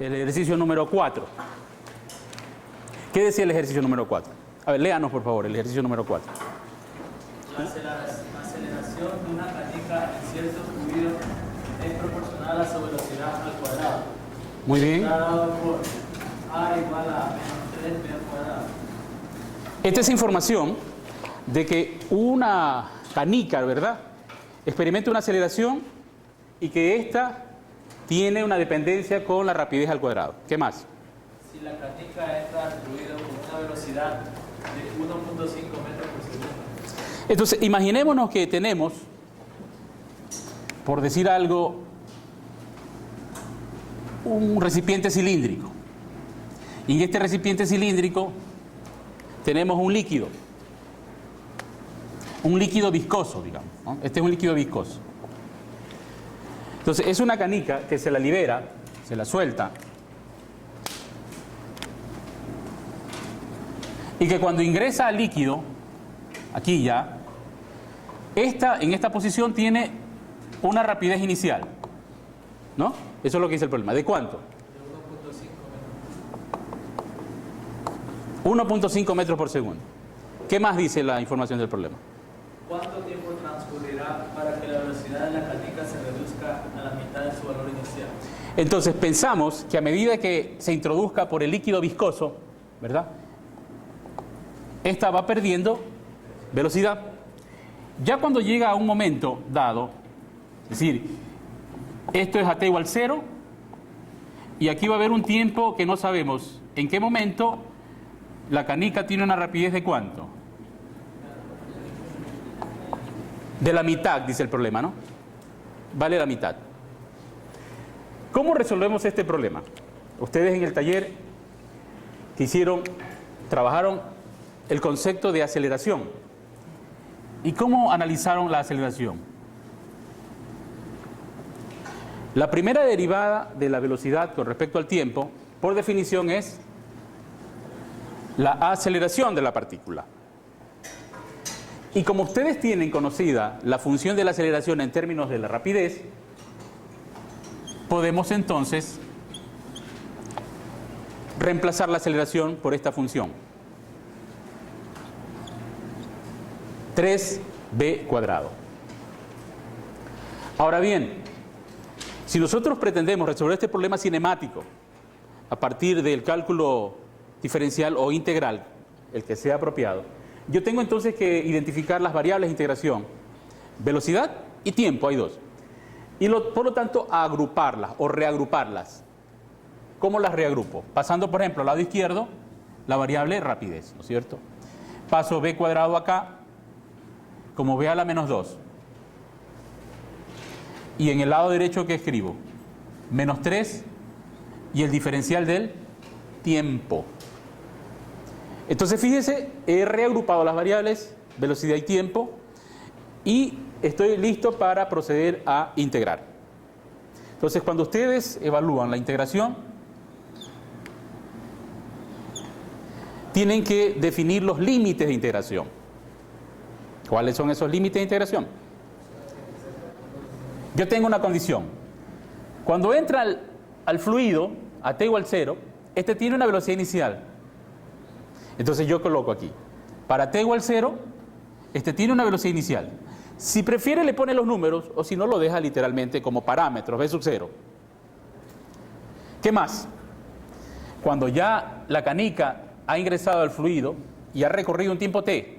el ejercicio número 4. ¿Qué decía el ejercicio número 4? A ver, léanos por favor el ejercicio número 4. La aceleración de una canica en cierto fluido es proporcional a su velocidad al cuadrado. Muy bien. Está dado por A igual a -3 b al cuadrado. Esta es información de que una canica, ¿verdad?, experimenta una aceleración y que ésta tiene una dependencia con la rapidez al cuadrado. ¿Qué más? Si la canica entra al fluido con una velocidad de 1.5 metros por segundo. Entonces, imaginémonos que tenemos, por decir algo, un recipiente cilíndrico. Y en este recipiente cilíndrico tenemos un líquido viscoso, digamos, ¿no? Este es un líquido viscoso. Entonces, es una canica que se la libera, se la suelta, y que cuando ingresa al líquido, aquí ya, en esta posición tiene una rapidez inicial, ¿no? Eso es lo que dice el problema. ¿De cuánto? 1.5 metros por segundo. ¿Qué más dice la información del problema? ¿Cuánto tiempo transcurrirá para que la velocidad de la canica se reduzca a la mitad de su valor inicial? Entonces pensamos que a medida que se introduzca por el líquido viscoso, ¿verdad?, esta va perdiendo velocidad. Ya cuando llega a un momento dado, es decir, esto es a t igual 0, y aquí va a haber un tiempo que no sabemos en qué momento la canica tiene una rapidez de ¿cuánto? De la mitad, dice el problema, ¿no? Vale la mitad. ¿Cómo resolvemos este problema? Ustedes en el taller que hicieron, trabajaron el concepto de aceleración. ¿Y cómo analizaron la aceleración? La primera derivada de la velocidad con respecto al tiempo, por definición, es la aceleración de la partícula. Y como ustedes tienen conocida la función de la aceleración en términos de la rapidez, podemos entonces reemplazar la aceleración por esta función. 3b cuadrado. Ahora bien, si nosotros pretendemos resolver este problema cinemático a partir del cálculo diferencial o integral, el que sea apropiado, yo tengo entonces que identificar las variables de integración, velocidad y tiempo, hay dos. Y por lo tanto agruparlas o reagruparlas. ¿Cómo las reagrupo? Pasando, por ejemplo, al lado izquierdo, la variable rapidez, ¿no es cierto? Paso b cuadrado acá, como b a la menos 2. Y en el lado derecho, ¿qué escribo? Menos 3 y el diferencial del tiempo. Entonces, fíjense, he reagrupado las variables, velocidad y tiempo, y estoy listo para proceder a integrar. Entonces, cuando ustedes evalúan la integración, tienen que definir los límites de integración. ¿Cuáles son esos límites de integración? Yo tengo una condición. Cuando entra al fluido, a t igual 0, este tiene una velocidad inicial. Entonces yo coloco aquí, para t igual 0, este tiene una velocidad inicial. Si prefiere le pone los números, o si no lo deja literalmente como parámetros, v sub 0. ¿Qué más? Cuando ya la canica ha ingresado al fluido y ha recorrido un tiempo t,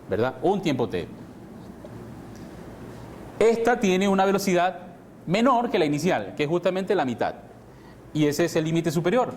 ¿verdad? Un tiempo t. Esta tiene una velocidad menor que la inicial, que es justamente la mitad. Y ese es el límite superior.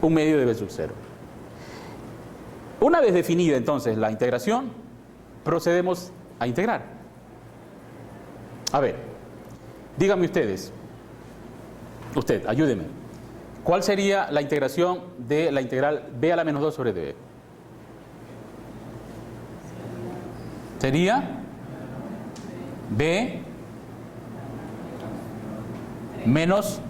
1/2 de v sub 0. Una vez definida entonces la integración, procedemos a integrar. A ver, díganme ustedes, usted, ayúdeme. ¿Cuál sería la integración de la integral b a la menos 2 sobre db? Sería b menos...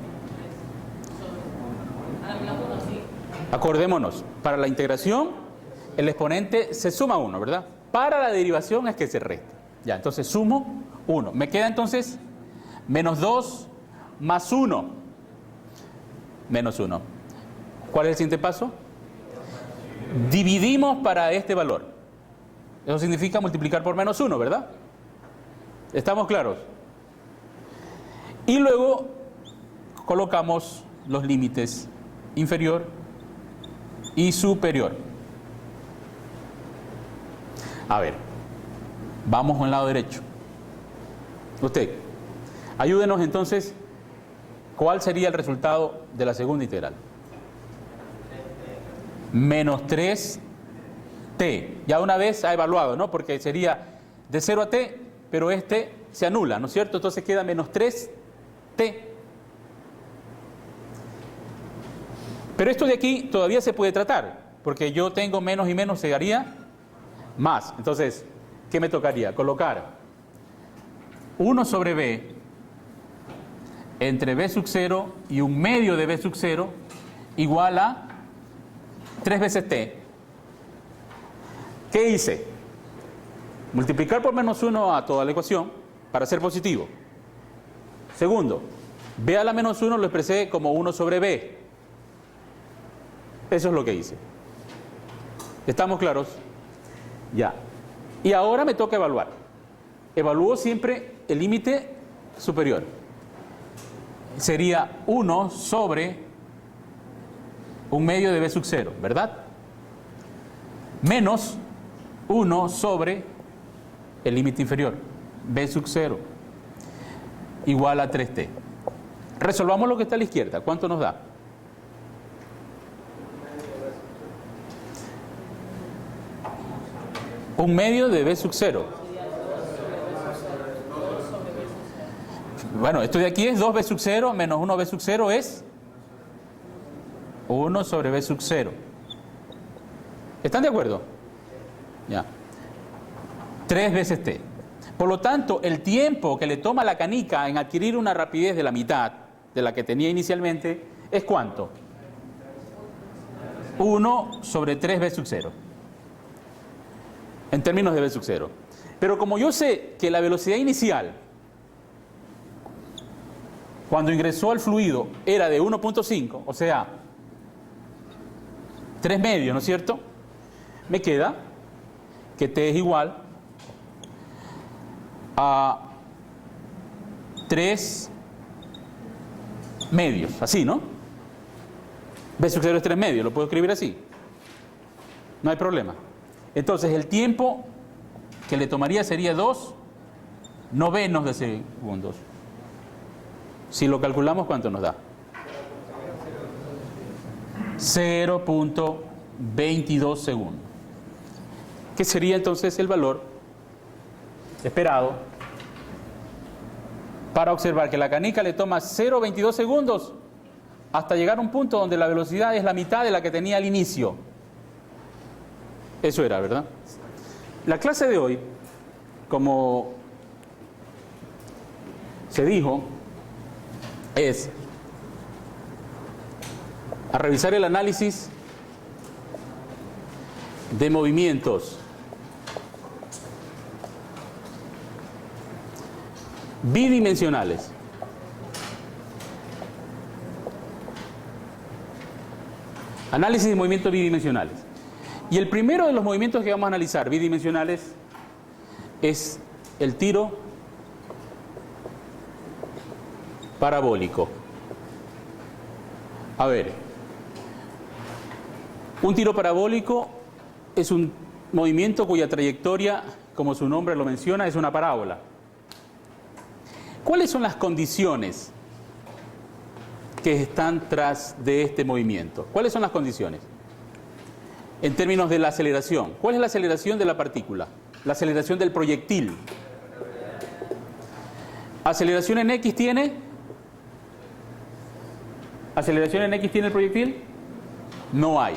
Acordémonos, para la integración el exponente se suma 1, ¿verdad? Para la derivación es que se resta. Ya, entonces sumo 1. Me queda entonces Menos 2 más 1. Menos 1. ¿Cuál es el siguiente paso? Dividimos para este valor. Eso significa multiplicar por menos 1, ¿verdad? ¿Estamos claros? Y luego colocamos los límites inferior y superior. A ver, vamos con el lado derecho. Usted, ayúdenos entonces, ¿cuál sería el resultado de la segunda integral? Menos 3t. Ya una vez ha evaluado, ¿no? Porque sería de 0 a t, pero este se anula, ¿no es cierto? Entonces queda menos 3t. Pero esto de aquí todavía se puede tratar, porque yo tengo menos y menos, se haría más. Entonces, ¿qué me tocaría? Colocar 1 sobre b entre b sub 0 y 1 medio de b sub 0 igual a 3 veces t. ¿Qué hice? Multiplicar por menos 1 a toda la ecuación para ser positivo. Segundo, b a la menos 1 lo expresé como 1 sobre b. Eso es lo que hice. ¿Estamos claros? Ya. Y ahora me toca evaluar. Evalúo siempre el límite superior. Sería 1 sobre 1 medio de b sub 0, ¿verdad? Menos 1 sobre el límite inferior, b sub 0, igual a 3t. Resolvamos lo que está a la izquierda. ¿Cuánto nos da? Un medio de b sub 0. Bueno, esto de aquí es 2b sub 0 menos 1b sub 0 es 1 sobre b sub 0. ¿Están de acuerdo? Ya. 3 veces t. Por lo tanto, el tiempo que le toma a la canica en adquirir una rapidez de la mitad de la que tenía inicialmente es ¿cuánto? 1 sobre 3b sub 0. En términos de b sub 0. Pero como yo sé que la velocidad inicial cuando ingresó al fluido era de 1.5, o sea, 3 medios, ¿no es cierto? Me queda que t es igual a 3 medios, así, ¿no? B sub 0 es 3 medios, lo puedo escribir así. No hay problema. Entonces el tiempo que le tomaría sería 2 novenos de segundos. Si lo calculamos, ¿cuánto nos da? 0.22 segundos. ¿Qué sería entonces el valor esperado para observar que la canica le toma 0.22 segundos hasta llegar a un punto donde la velocidad es la mitad de la que tenía al inicio? Eso era, ¿verdad? La clase de hoy, como se dijo, es a revisar el análisis de movimientos bidimensionales. Análisis de movimientos bidimensionales. Y el primero de los movimientos que vamos a analizar bidimensionales es el tiro parabólico. A ver, un tiro parabólico es un movimiento cuya trayectoria, como su nombre lo menciona, es una parábola. ¿Cuáles son las condiciones que están tras de este movimiento? ¿Cuáles son las condiciones? En términos de la aceleración. ¿Cuál es la aceleración de la partícula? La aceleración del proyectil. ¿Aceleración en X tiene? ¿Aceleración en X tiene el proyectil? No hay.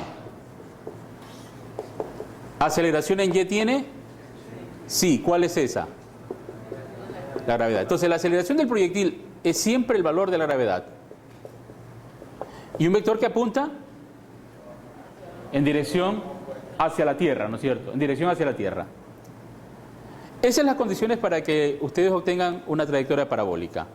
¿Aceleración en Y tiene? Sí. ¿Cuál es esa? La gravedad. Entonces la aceleración del proyectil es siempre el valor de la gravedad. Y un vector que apunta en dirección hacia la Tierra, ¿no es cierto? En dirección hacia la Tierra. Esas son las condiciones para que ustedes obtengan una trayectoria parabólica.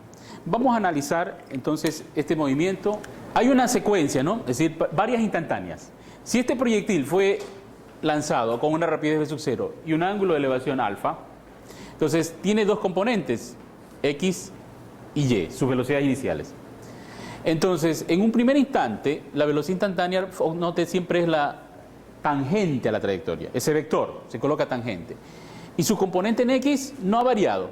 Vamos a analizar entonces este movimiento. Hay una secuencia, ¿no? Es decir, varias instantáneas. Si este proyectil fue lanzado con una rapidez v sub 0 y un ángulo de elevación alfa, entonces tiene dos componentes, x y y, sus velocidades iniciales. Entonces, en un primer instante, la velocidad instantánea, note, siempre es la tangente a la trayectoria. Ese vector se coloca tangente. Y su componente en x no ha variado,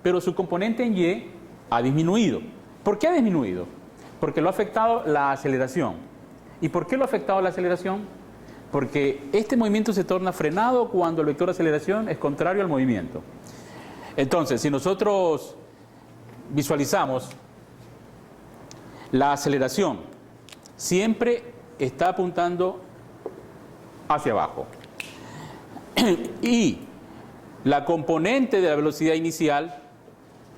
pero su componente en y ha disminuido. ¿Por qué ha disminuido? Porque lo ha afectado la aceleración. ¿Y por qué lo ha afectado la aceleración? Porque este movimiento se torna frenado cuando el vector de aceleración es contrario al movimiento. Entonces, si nosotros visualizamos la aceleración, siempre está apuntando hacia abajo. Y la componente de la velocidad inicial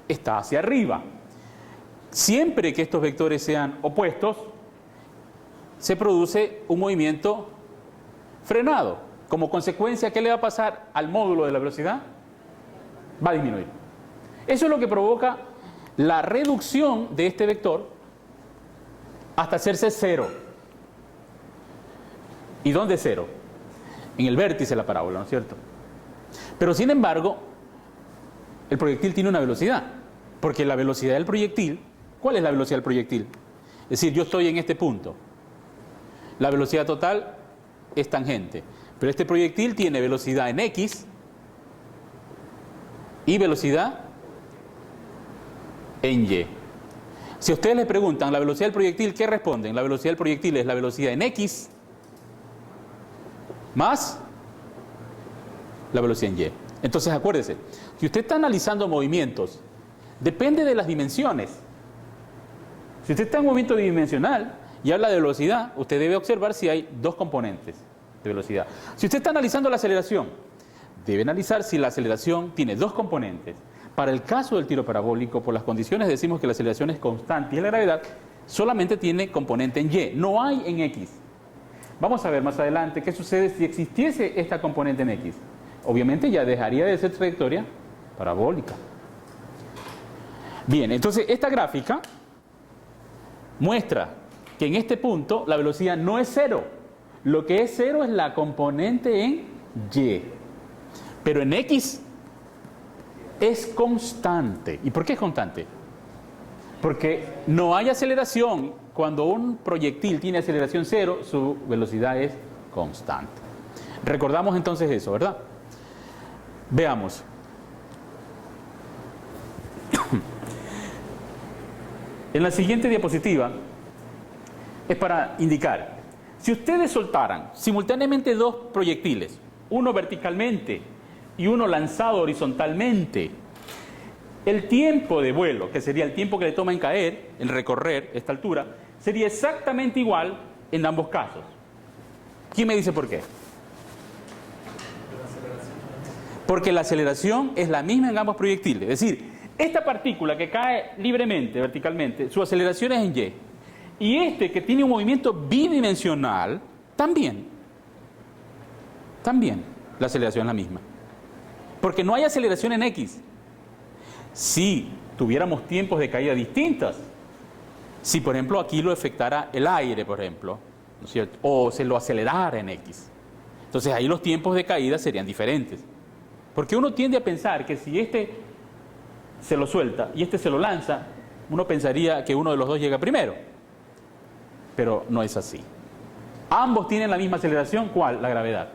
está hacia arriba. Siempre que estos vectores sean opuestos, se produce un movimiento frenado. Como consecuencia, ¿qué le va a pasar al módulo de la velocidad? Va a disminuir. Eso es lo que provoca la reducción de este vector hasta hacerse cero. ¿Y dónde es cero? En el vértice de la parábola, ¿no es cierto? Pero sin embargo, el proyectil tiene una velocidad, porque la velocidad del proyectil, ¿cuál es la velocidad del proyectil? Es decir, yo estoy en este punto. La velocidad total es tangente, pero este proyectil tiene velocidad en x y velocidad en y. Si a ustedes les preguntan la velocidad del proyectil, ¿qué responden? La velocidad del proyectil es la velocidad en x más la velocidad en y. Entonces acuérdese, si usted está analizando movimientos, depende de las dimensiones. Si usted está en un movimiento bidimensional y habla de velocidad, usted debe observar si hay dos componentes de velocidad. Si usted está analizando la aceleración, debe analizar si la aceleración tiene dos componentes. Para el caso del tiro parabólico, por las condiciones decimos que la aceleración es constante y la gravedad solamente tiene componente en y, no hay en x. Vamos a ver más adelante qué sucede si existiese esta componente en x. Obviamente ya dejaría de ser trayectoria parabólica. Bien, entonces esta gráfica muestra que en este punto la velocidad no es cero. Lo que es cero es la componente en y. Pero en x es constante. ¿Y por qué es constante? Porque no hay aceleración. Cuando un proyectil tiene aceleración cero, su velocidad es constante. Recordamos entonces eso, ¿verdad? Veamos. En la siguiente diapositiva es para indicar, si ustedes soltaran simultáneamente dos proyectiles, uno verticalmente y uno lanzado horizontalmente, el tiempo de vuelo, que sería el tiempo que le toma en caer, en recorrer esta altura, sería exactamente igual en ambos casos. ¿Quién me dice por qué? Porque la aceleración es la misma en ambos proyectiles. Es decir, esta partícula que cae libremente, verticalmente, su aceleración es en y. Y este que tiene un movimiento bidimensional, también la aceleración es la misma. Porque no hay aceleración en x. Si tuviéramos tiempos de caída distintas, si por ejemplo aquí lo afectara el aire, por ejemplo, ¿no es cierto? O se lo acelerara en x, entonces ahí los tiempos de caída serían diferentes. Porque uno tiende a pensar que si este se lo suelta y este se lo lanza, uno pensaría que uno de los dos llega primero. Pero no es así. Ambos tienen la misma aceleración. ¿Cuál? La gravedad.